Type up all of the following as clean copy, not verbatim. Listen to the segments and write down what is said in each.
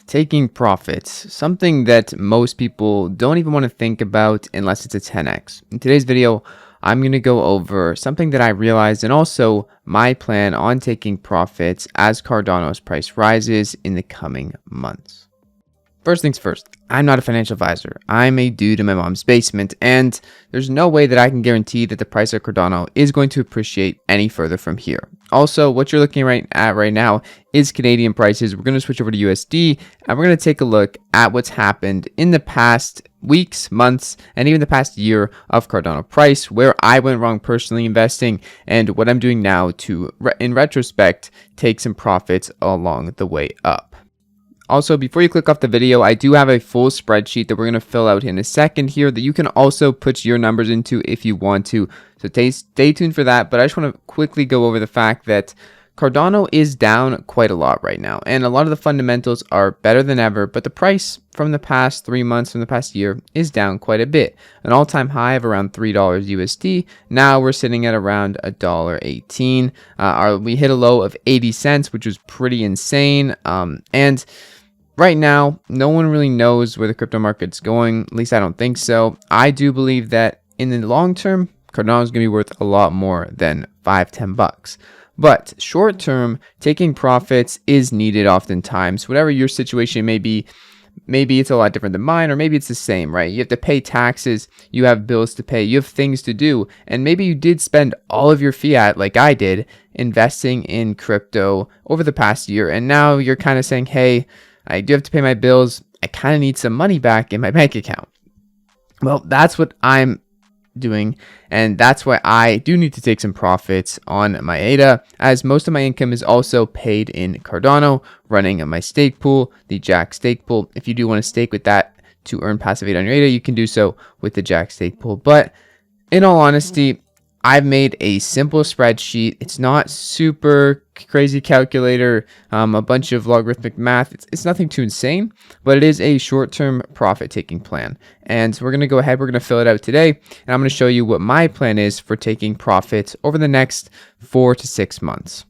Taking profits, something that most people don't even want to think about unless it's a 10x. In today's video, I'm going to go over something that I realized and also my plan on taking profits as Cardano's price rises in the coming months. First things first, I'm not a financial advisor. I'm a dude in my mom's basement, and there's no way that I can guarantee that the price of Cardano is going to appreciate any further from here. Also, what you're looking at right now is Canadian prices. We're going to switch over to USD, and we're going to take a look at what's happened in the past weeks, months, and even the past year of Cardano price, where I went wrong personally investing, and what I'm doing now to, in retrospect, take some profits along the way up. Also, before you click off the video, I do have a full spreadsheet that we're going to fill out in a second here that you can also put your numbers into if you want to. So stay tuned for that. But I just want to quickly go over the fact that Cardano is down quite a lot right now. And a lot of the fundamentals are better than ever. But the price from the past 3 months, from the past year, is down quite a bit. An all-time high of around $3 USD. Now we're sitting at around $1.18. We hit a low of 80 cents, which was pretty insane. And right now, no one really knows where the crypto market's going. At least I don't think so. I do believe that in the long term, Cardano is going to be worth a lot more than $5-10. But short term, taking profits is needed oftentimes. Whatever your situation may be, maybe it's a lot different than mine, or maybe it's the same, right? You have to pay taxes, you have bills to pay, you have things to do, and maybe you did spend all of your fiat, like I did, investing in crypto over the past year, and now you're kind of saying, hey, I do have to pay my bills. I kind of need some money back in my bank account. Well, that's what I'm doing, and that's why I do need to take some profits on my ADA, as most of my income is also paid in Cardano, running my stake pool, the Jack stake pool. If you do want to stake with that to earn passive ADA on your ADA, you can do so with the Jack stake pool. But in all honesty, I've made a simple spreadsheet. It's not super crazy calculator, a bunch of logarithmic math. It's nothing too insane, but it is a short-term profit-taking plan. And so we're going to go ahead, we're going to fill it out today, and I'm going to show you what my plan is for taking profits over the next 4 to 6 months.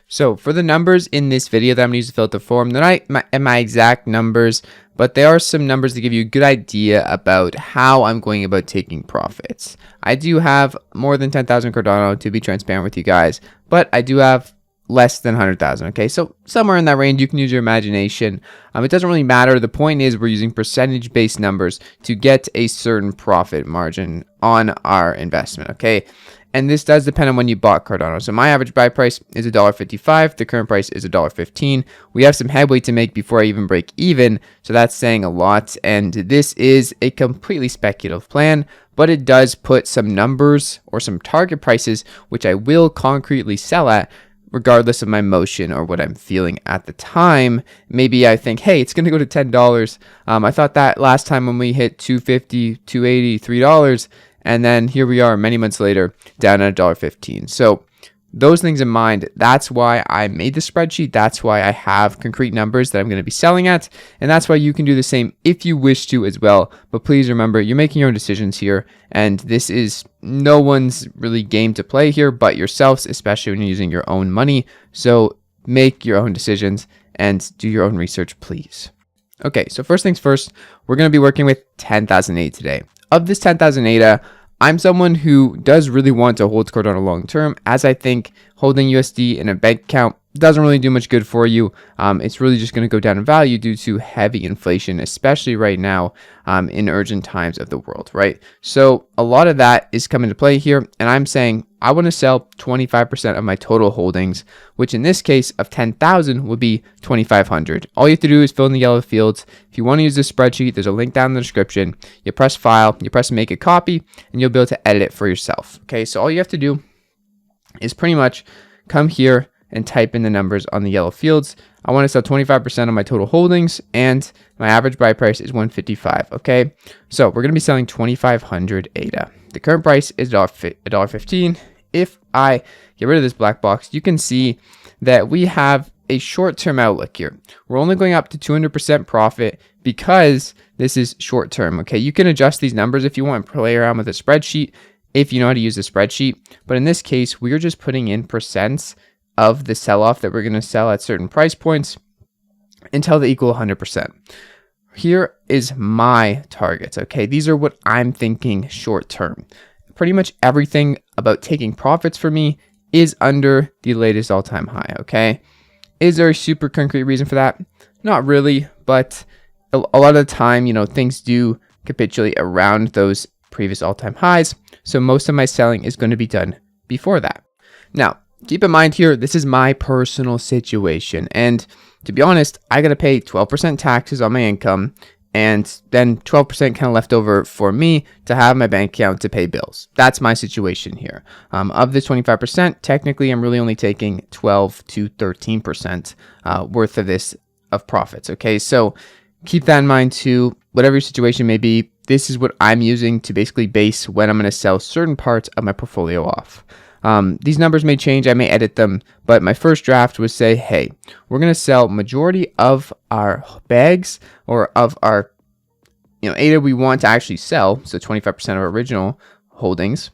So for the numbers in this video that I'm going to use to fill out the form, they're not my exact numbers, but they are some numbers to give you a good idea about how I'm going about taking profits. I do have more than 10,000 Cardano, to be transparent with you guys, but I do have less than 100,000. Okay, so somewhere in that range, you can use your imagination. It doesn't really matter. The point is we're using percentage-based numbers to get a certain profit margin on our investment. Okay. And this does depend on when you bought Cardano. So my average buy price is $1.55. The current price is $1.15. We have some headway to make before I even break even. So that's saying a lot. And this is a completely speculative plan, but it does put some numbers or some target prices, which I will concretely sell at, regardless of my emotion or what I'm feeling at the time. Maybe I think, hey, it's going to go to $10. I thought that last time when we hit $2.50, $2.80, $3. And then here we are many months later, down at $1.15. So those things in mind, that's why I made the spreadsheet. That's why I have concrete numbers that I'm going to be selling at. And that's why you can do the same if you wish to as well. But please remember, you're making your own decisions here. And this is no one's really game to play here but yourselves, especially when you're using your own money. So make your own decisions and do your own research, please. Okay, so first things first, we're going to be working with 10,000 ADA today. Of this 10,000 ADA, I'm someone who does really want to hold Cardano long term, as I think holding USD in a bank account doesn't really do much good for you. It's really just going to go down in value due to heavy inflation, especially right now in urgent times of the world, right? So a lot of that is coming to play here, and I'm saying I want to sell 25% of my total holdings, which in this case of 10,000 would be 2,500. All you have to do is fill in the yellow fields. If you want to use this spreadsheet, there's a link down in the description. You press file, you press make a copy, and you'll be able to edit it for yourself. Okay, so all you have to do is pretty much come here and type in the numbers on the yellow fields. I want to sell 25% of my total holdings, and my average buy price is $155. Okay, so we're going to be selling 2,500 ADA. The current price is $1.15. If I get rid of this black box, you can see that we have a short-term outlook here. We're only going up to 200% profit because this is short-term. Okay, you can adjust these numbers if you want to play around with a spreadsheet, if you know how to use the spreadsheet. But in this case, we're just putting in percents of the sell-off that we're going to sell at certain price points. until they equal 100%. Here is my targets, okay? These are what I'm thinking short term. Pretty much everything about taking profits for me is under the latest all-time high, okay? Is there a super concrete reason for that? Not really, but a lot of the time, things do capitulate around those previous all-time highs, so most of my selling is going to be done before that. Now, keep in mind here, this is my personal situation, and to be honest, I got to pay 12% taxes on my income, and then 12% kind of left over for me to have my bank account to pay bills. That's my situation here. Of this 25%, technically, I'm really only taking 12 to 13% worth of this of profits. Okay, so keep that in mind too. Whatever your situation may be, this is what I'm using to basically base when I'm going to sell certain parts of my portfolio off. These numbers may change, I may edit them, but my first draft was say, hey, we're going to sell majority of our bags or of our ADA we want to actually sell, so 25% of our original holdings.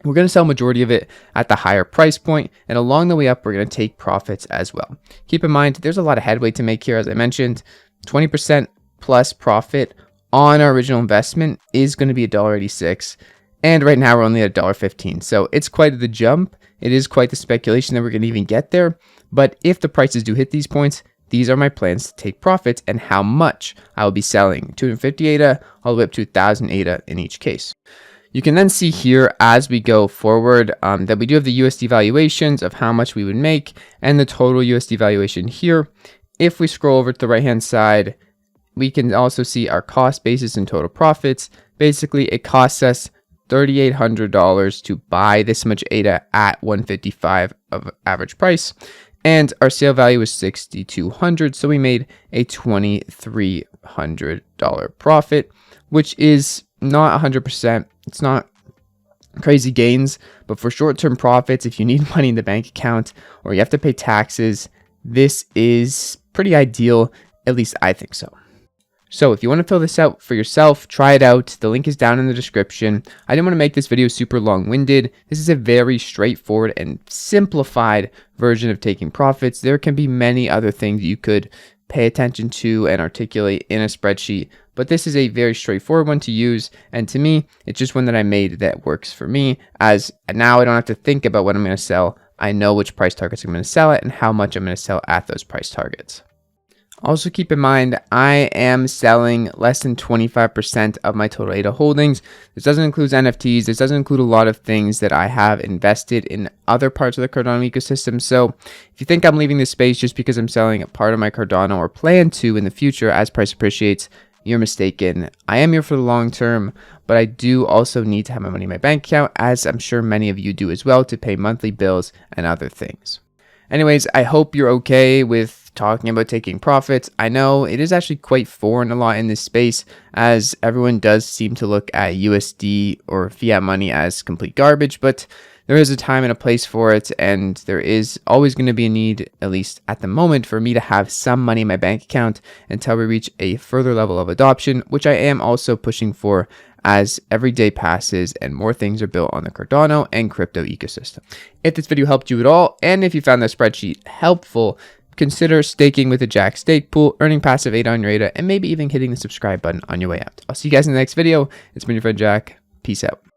We're going to sell majority of it at the higher price point, and along the way up, we're going to take profits as well. Keep in mind, there's a lot of headway to make here. As I mentioned, 20% plus profit on our original investment is going to be $1.86. And right now we're only at $1.15. So it's quite the jump. It is quite the speculation that we're going to even get there. But if the prices do hit these points, these are my plans to take profits and how much I will be selling. 250 ADA all the way up to 1,000 ADA in each case. You can then see here as we go forward that we do have the USD valuations of how much we would make and the total USD valuation here. If we scroll over to the right hand side, we can also see our cost basis and total profits. Basically, it costs us $3,800 to buy this much ADA at $155 of average price, and our sale value was $6,200, so we made a $2,300 profit, which is not 100%. It's not crazy gains, but for short-term profits, if you need money in the bank account or you have to pay taxes, this is pretty ideal. At least I think so. So if you want to fill this out for yourself, try it out. The link is down in the description. I didn't want to make this video super long-winded. This is a very straightforward and simplified version of taking profits. There can be many other things you could pay attention to and articulate in a spreadsheet, but this is a very straightforward one to use. And to me, it's just one that I made that works for me, as now I don't have to think about what I'm going to sell. I know which price targets I'm going to sell at and how much I'm going to sell at those price targets. Also keep in mind, I am selling less than 25% of my total ADA holdings. This doesn't include NFTs. This doesn't include a lot of things that I have invested in other parts of the Cardano ecosystem. So if you think I'm leaving this space just because I'm selling a part of my Cardano or plan to in the future as price appreciates, you're mistaken. I am here for the long term, but I do also need to have my money in my bank account, as I'm sure many of you do as well, to pay monthly bills and other things. Anyways, I hope you're okay with talking about taking profits. I know it is actually quite foreign a lot in this space, as everyone does seem to look at USD or fiat money as complete garbage, but there is a time and a place for it, and there is always going to be a need, at least at the moment, for me to have some money in my bank account until we reach a further level of adoption, which I am also pushing for as every day passes and more things are built on the Cardano and crypto ecosystem. If this video helped you at all, and if you found that spreadsheet helpful, consider staking with a Jack stake pool, earning passive ADA on your ADA, and maybe even hitting the subscribe button on your way out. I'll see you guys in the next video. It's been your friend Jack. Peace out.